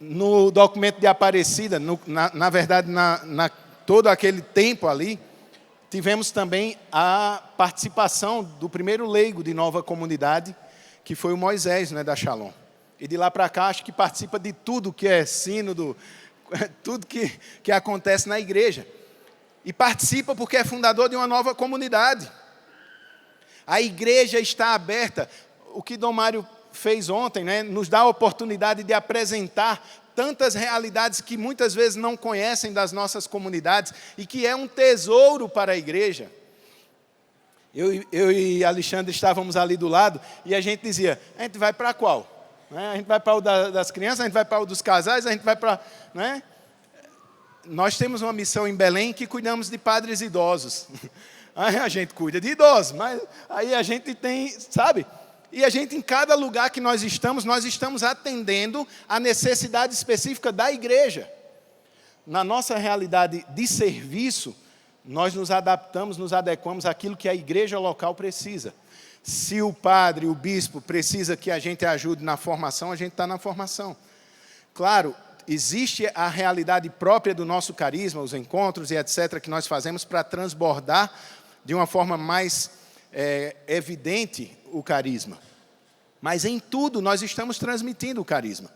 S1: No documento de Aparecida, na verdade, todo aquele tempo ali, tivemos também a participação do primeiro leigo de nova comunidade, que foi o Moisés, né, da Shalom. E de lá para cá, acho que participa de tudo que é sínodo, tudo que acontece na igreja. E participa porque é fundador de uma nova comunidade. A igreja está aberta. O que Dom Mário fez ontem, né, nos dá a oportunidade de apresentar tantas realidades que muitas vezes não conhecem das nossas comunidades e que é um tesouro para a igreja. Eu e Alexandre estávamos ali do lado e a gente dizia, a gente vai para qual? A gente vai para o das crianças, a gente vai para o dos casais, a gente vai para... Nós temos uma missão em Belém que cuidamos de padres idosos. Aí a gente cuida de idosos, mas aí a gente tem, sabe? E a gente, em cada lugar que nós estamos atendendo a necessidade específica da igreja. Na nossa realidade de serviço, nós nos adaptamos, nos adequamos àquilo que a igreja local precisa. Se o padre, o bispo, precisa que a gente ajude na formação, a gente está na formação. Claro, existe a realidade própria do nosso carisma, os encontros e etc., que nós fazemos para transbordar de uma forma mais evidente o carisma. Mas em tudo nós estamos transmitindo o carisma.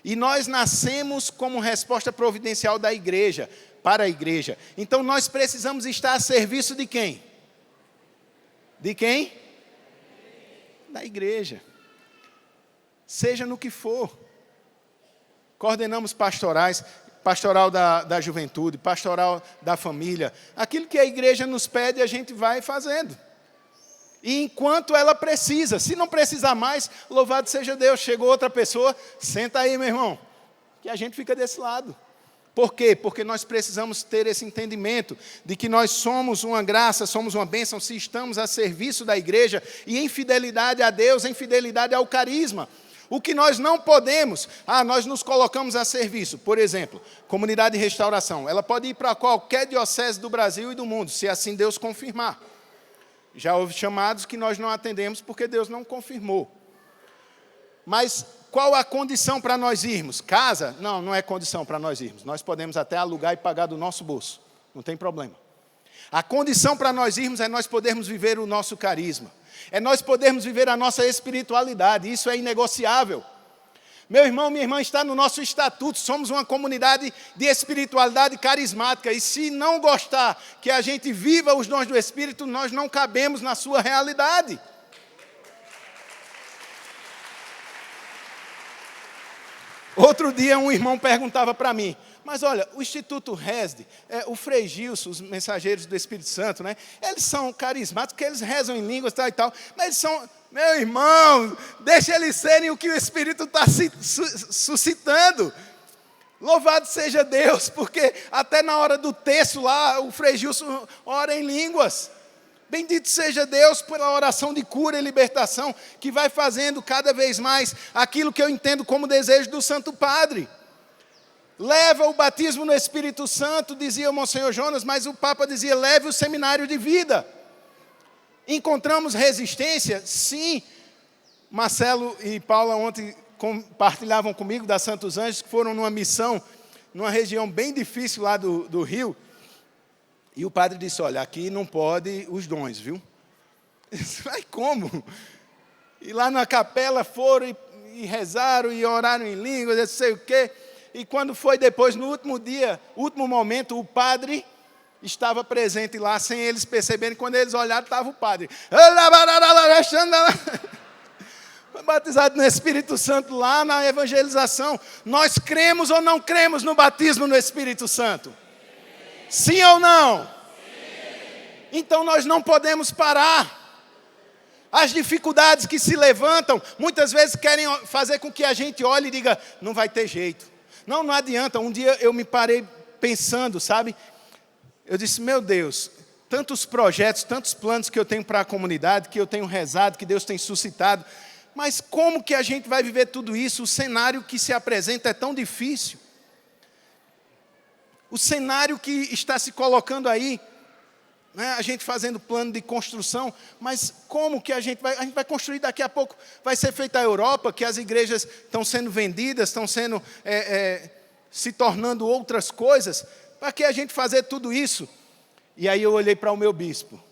S1: E nós nascemos como resposta providencial da igreja, para a igreja. Então nós precisamos estar a serviço de quem? De quem? Da igreja. Seja no que for. Coordenamos pastorais, pastoral da juventude, pastoral da família. Aquilo que a igreja nos pede, a gente vai fazendo. E enquanto ela precisa, se não precisar mais, louvado seja Deus, chegou outra pessoa, senta aí, meu irmão, que a gente fica desse lado. Por quê? Porque nós precisamos ter esse entendimento de que nós somos uma graça, somos uma bênção, se estamos a serviço da igreja e em fidelidade a Deus, em fidelidade ao carisma. O que nós não podemos, nós nos colocamos a serviço. Por exemplo, comunidade de restauração, ela pode ir para qualquer diocese do Brasil e do mundo, se assim Deus confirmar. Já houve chamados que nós não atendemos porque Deus não confirmou. Mas qual a condição para nós irmos? Casa? Não, não é condição para nós irmos. Nós podemos até alugar e pagar do nosso bolso. Não tem problema. A condição para nós irmos é nós podermos viver o nosso carisma. É nós podermos viver a nossa espiritualidade. Isso é inegociável. Meu irmão, minha irmã, está no nosso estatuto. Somos uma comunidade de espiritualidade carismática. E se não gostar que a gente viva os dons do Espírito, nós não cabemos na sua realidade. Outro dia um irmão perguntava para mim, mas olha, o Instituto Resde, o Frei Gilson, os mensageiros do Espírito Santo, né, eles são carismáticos, porque eles rezam em línguas e tal, mas eles são, meu irmão, deixa eles serem o que o Espírito está suscitando. Louvado seja Deus, porque até na hora do texto lá, o Frei Gilson ora em línguas. Bendito seja Deus pela oração de cura e libertação, que vai fazendo cada vez mais aquilo que eu entendo como desejo do Santo Padre. Leva o batismo no Espírito Santo, dizia o Monsenhor Jonas, mas o Papa dizia, leve o seminário de vida. Encontramos resistência? Sim. Marcelo e Paula ontem compartilhavam comigo da Santos Anjos, que foram numa missão, numa região bem difícil lá do Rio. E o padre disse, olha, aqui não pode os dons, viu? Mas como? E lá na capela foram e rezaram e oraram em línguas, não sei o quê. E quando foi depois, no último dia, último momento, o padre estava presente lá, sem eles perceberem. Quando eles olharam, estava o padre. Foi batizado no Espírito Santo lá na evangelização. Nós cremos ou não cremos no batismo no Espírito Santo? Sim ou não? Sim. Então nós não podemos parar. As dificuldades que se levantam, muitas vezes querem fazer com que a gente olhe e diga, não vai ter jeito. Não adianta. Um dia eu me parei pensando, sabe? Eu disse, meu Deus, tantos projetos, tantos planos que eu tenho para a comunidade, que eu tenho rezado, que Deus tem suscitado. Mas como que a gente vai viver tudo isso? O cenário que se apresenta é tão difícil. O cenário que está se colocando aí, né, a gente fazendo plano de construção, mas como que a gente vai construir daqui a pouco? Vai ser feita a Europa, que as igrejas estão sendo vendidas, estão sendo, se tornando outras coisas. Para que a gente fazer tudo isso? E aí eu olhei para o meu bispo.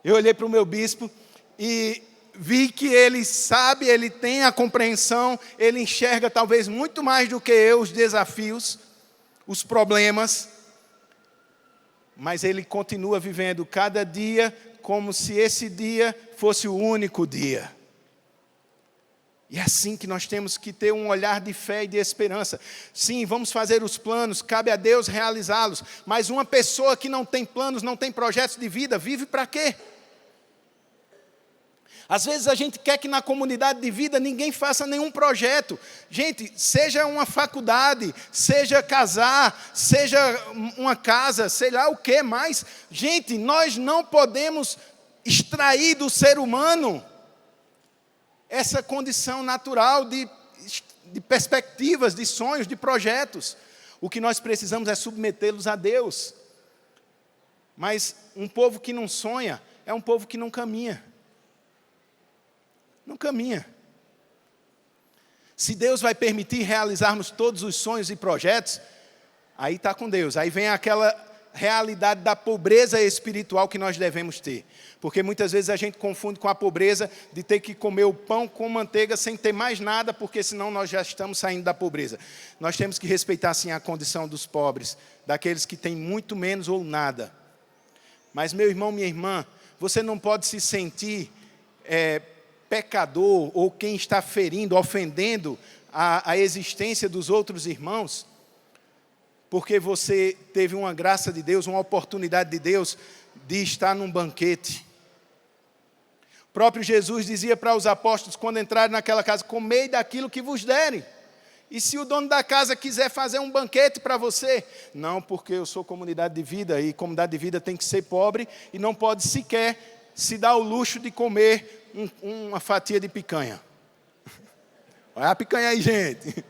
S1: Eu olhei para o meu bispo e vi que ele sabe, ele tem a compreensão, ele enxerga talvez muito mais do que eu os desafios, os problemas, mas ele continua vivendo cada dia como se esse dia fosse o único dia. E é assim que nós temos que ter um olhar de fé e de esperança. Sim, vamos fazer os planos, cabe a Deus realizá-los. Mas uma pessoa que não tem planos, não tem projetos de vida, vive para quê? Às vezes a gente quer que na comunidade de vida ninguém faça nenhum projeto. Gente, seja uma faculdade, seja casar, seja uma casa, sei lá o que mais. Gente, nós não podemos extrair do ser humano essa condição natural de perspectivas, de sonhos, de projetos. O que nós precisamos é submetê-los a Deus. Mas um povo que não sonha é um povo que não caminha. Não caminha. Se Deus vai permitir realizarmos todos os sonhos e projetos, aí está com Deus. Aí vem aquela realidade da pobreza espiritual que nós devemos ter. Porque muitas vezes a gente confunde com a pobreza de ter que comer o pão com manteiga sem ter mais nada, porque senão nós já estamos saindo da pobreza. Nós temos que respeitar sim a condição dos pobres, daqueles que têm muito menos ou nada. Mas meu irmão, minha irmã, você não pode se sentir pecador ou quem está ferindo, ofendendo a existência dos outros irmãos, porque você teve uma graça de Deus, uma oportunidade de Deus de estar num banquete. O próprio Jesus dizia para os apóstolos, quando entrarem naquela casa, comei daquilo que vos derem. E se o dono da casa quiser fazer um banquete para você? Não, porque eu sou comunidade de vida, e comunidade de vida tem que ser pobre, e não pode sequer se dar o luxo de comer uma fatia de picanha. Olha a picanha aí, gente.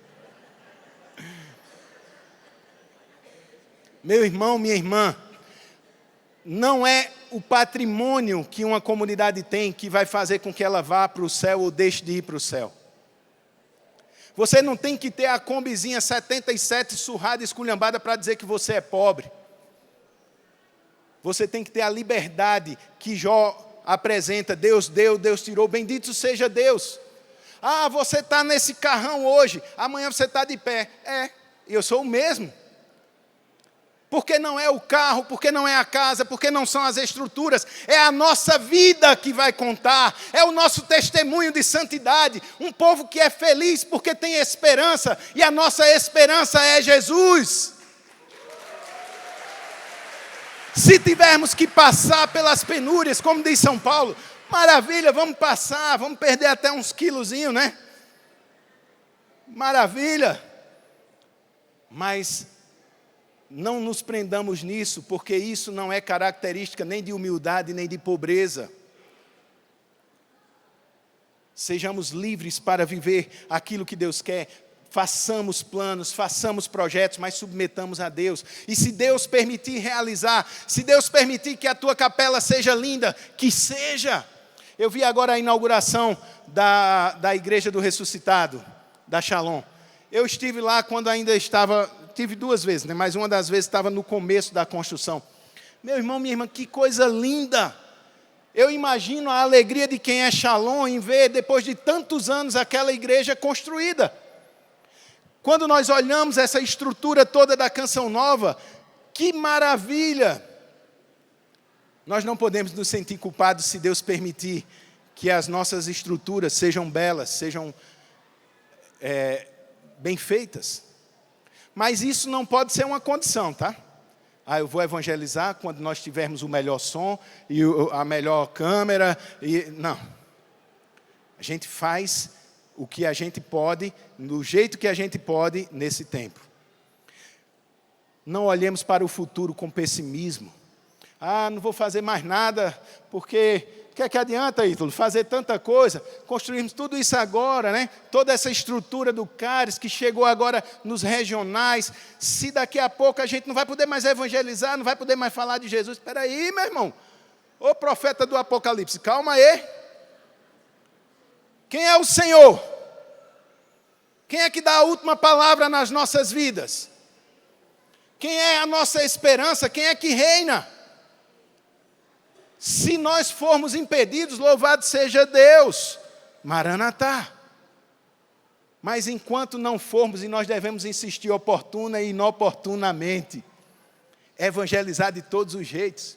S1: Meu irmão, minha irmã, não é o patrimônio que uma comunidade tem que vai fazer com que ela vá para o céu ou deixe de ir para o céu. Você não tem que ter a Kombizinha 77 surrada e esculhambada para dizer que você é pobre. Você tem que ter a liberdade que Jó apresenta. Deus deu, Deus tirou, bendito seja Deus. Ah, você está nesse carrão hoje, amanhã você está de pé. Eu sou o mesmo. Porque não é o carro, porque não é a casa, porque não são as estruturas, é a nossa vida que vai contar, é o nosso testemunho de santidade, um povo que é feliz porque tem esperança, e a nossa esperança é Jesus. Se tivermos que passar pelas penúrias, como diz São Paulo, maravilha, vamos passar, vamos perder até uns quilozinhos, né? Maravilha. Mas não nos prendamos nisso, porque isso não é característica nem de humildade, nem de pobreza. Sejamos livres para viver aquilo que Deus quer. Façamos planos, façamos projetos, mas submetamos a Deus. E se Deus permitir realizar, se Deus permitir que a tua capela seja linda, que seja. Eu vi agora a inauguração da Igreja do Ressuscitado, da Shalom. Eu estive lá quando ainda estava, tive 2 vezes, né? Mas uma das vezes estava no começo da construção. Meu irmão, minha irmã, que coisa linda! Eu imagino a alegria de quem é Shalom em ver, depois de tantos anos, aquela igreja construída. Quando nós olhamos essa estrutura toda da Canção Nova, que maravilha! Nós não podemos nos sentir culpados se Deus permitir que as nossas estruturas sejam belas, sejam bem feitas. Mas isso não pode ser uma condição, tá? Eu vou evangelizar quando nós tivermos o melhor som e a melhor câmera. Não. A gente faz o que a gente pode, do jeito que a gente pode, nesse tempo. Não olhemos para o futuro com pessimismo. Não vou fazer mais nada, porque o que é que adianta, Ítalo, fazer tanta coisa? Construirmos tudo isso agora, né? Toda essa estrutura do CARES que chegou agora nos regionais. Se daqui a pouco a gente não vai poder mais evangelizar, não vai poder mais falar de Jesus. Espera aí, meu irmão. Ô profeta do Apocalipse, calma aí. Quem é o Senhor? Quem é que dá a última palavra nas nossas vidas? Quem é a nossa esperança? Quem é que reina? Se nós formos impedidos, louvado seja Deus. Maranatá. Mas enquanto não formos, e nós devemos insistir oportuna e inoportunamente, evangelizar de todos os jeitos,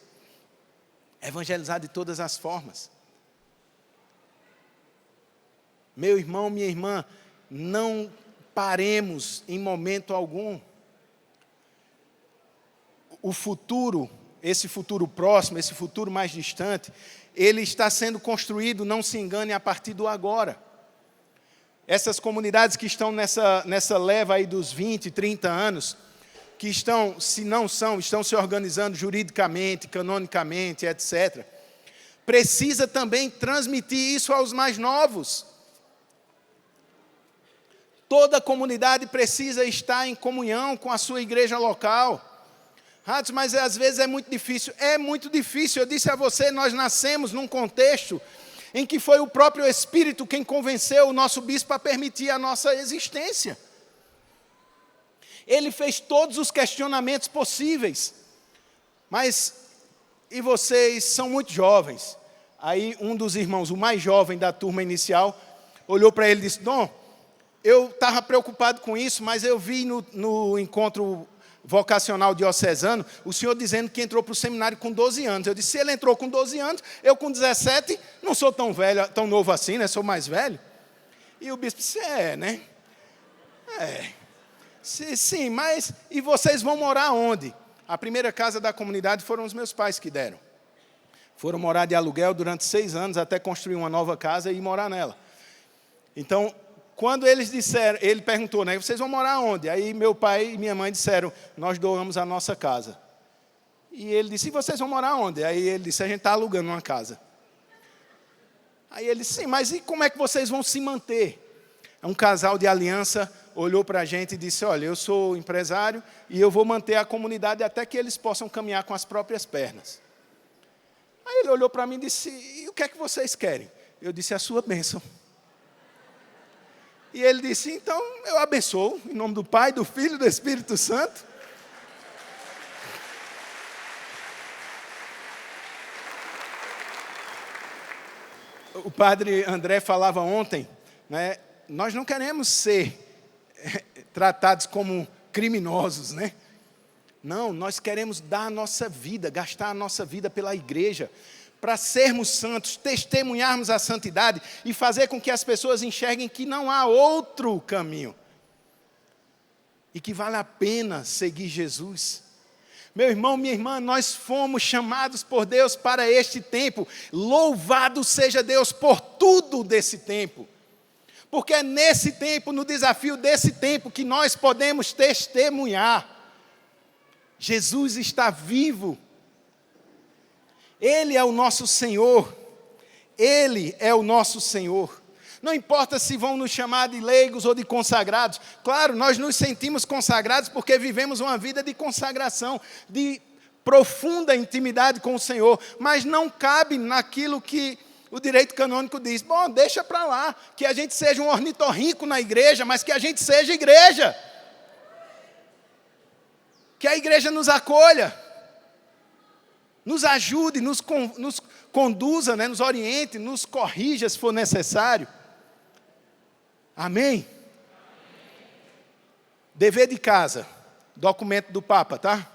S1: evangelizar de todas as formas. Meu irmão, minha irmã, não paremos em momento algum. O futuro, esse futuro próximo, esse futuro mais distante, ele está sendo construído, não se engane, a partir do agora. Essas comunidades que estão nessa leva aí dos 20, 30 anos, que estão, se não são, estão se organizando juridicamente, canonicamente, etc., precisa também transmitir isso aos mais novos. Toda comunidade precisa estar em comunhão com a sua igreja local. Mas às vezes é muito difícil. É muito difícil. Eu disse a você, nós nascemos num contexto em que foi o próprio Espírito quem convenceu o nosso bispo a permitir a nossa existência. Ele fez todos os questionamentos possíveis. Mas, e vocês são muito jovens. Aí um dos irmãos, o mais jovem da turma inicial, olhou para ele e disse: Dom, eu estava preocupado com isso, mas eu vi no encontro vocacional diocesano, o senhor dizendo que entrou para o seminário com 12 anos. Eu disse, se ele entrou com 12 anos, eu com 17, não sou tão velho, tão novo assim, né? Sou mais velho. E o bispo disse, né? Sim, mas e vocês vão morar onde? A primeira casa da comunidade foram os meus pais que deram. Foram morar de aluguel durante 6 anos, até construir uma nova casa e morar nela. Então, quando eles disseram, ele perguntou, né, vocês vão morar onde? Aí meu pai e minha mãe disseram, nós doamos a nossa casa. E ele disse, e vocês vão morar onde? Aí ele disse, a gente está alugando uma casa. Aí ele disse, sim, mas e como é que vocês vão se manter? Um casal de aliança olhou para a gente e disse, olha, eu sou empresário e eu vou manter a comunidade até que eles possam caminhar com as próprias pernas. Aí ele olhou para mim e disse, e o que é que vocês querem? Eu disse, a sua bênção. E ele disse, então eu abençoo, em nome do Pai, do Filho e do Espírito Santo. O padre André falava ontem, né, nós não queremos ser tratados como criminosos, né? Não, nós queremos dar a nossa vida, gastar a nossa vida pela igreja, para sermos santos, testemunharmos a santidade e fazer com que as pessoas enxerguem que não há outro caminho. E que vale a pena seguir Jesus. Meu irmão, minha irmã, nós fomos chamados por Deus para este tempo. Louvado seja Deus por tudo desse tempo. Porque é nesse tempo, no desafio desse tempo, que nós podemos testemunhar. Jesus está vivo. Ele é o nosso Senhor. Ele é o nosso Senhor. Não importa se vão nos chamar de leigos ou de consagrados. Claro, nós nos sentimos consagrados porque vivemos uma vida de consagração, de profunda intimidade com o Senhor. Mas não cabe naquilo que o direito canônico diz. Bom, deixa para lá, que a gente seja um ornitorrinco na igreja, mas que a gente seja igreja. Que a igreja nos acolha. Nos ajude, nos conduza, né, nos oriente, nos corrija se for necessário. Amém? Dever de casa, documento do Papa, tá?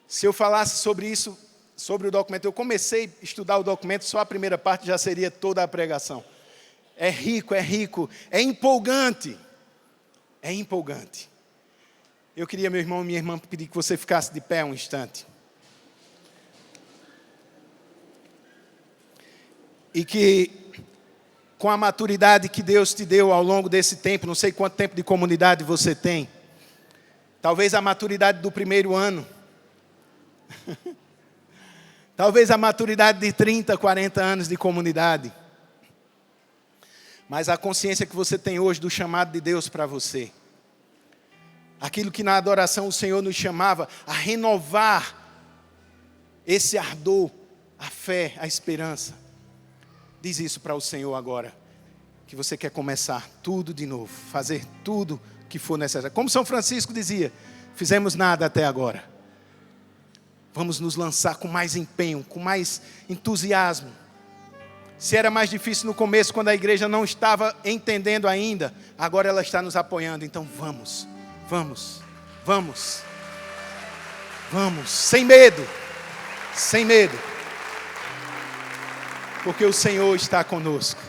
S1: Se eu falasse sobre isso, sobre o documento, eu comecei a estudar o documento, só a primeira parte já seria toda a pregação. É rico, é empolgante. É empolgante. Eu queria, meu irmão e minha irmã, pedir que você ficasse de pé um instante. E que, com a maturidade que Deus te deu ao longo desse tempo, não sei quanto tempo de comunidade você tem, talvez a maturidade do primeiro ano, talvez a maturidade de 30, 40 anos de comunidade, mas a consciência que você tem hoje do chamado de Deus para você, aquilo que na adoração o Senhor nos chamava a renovar esse ardor, a fé, a esperança. Diz isso para o Senhor agora, que você quer começar tudo de novo, fazer tudo que for necessário. Como São Francisco dizia, fizemos nada até agora. Vamos nos lançar com mais empenho, com mais entusiasmo. Se era mais difícil no começo, quando a igreja não estava entendendo ainda, agora ela está nos apoiando. Então vamos, sem medo, porque o Senhor está conosco.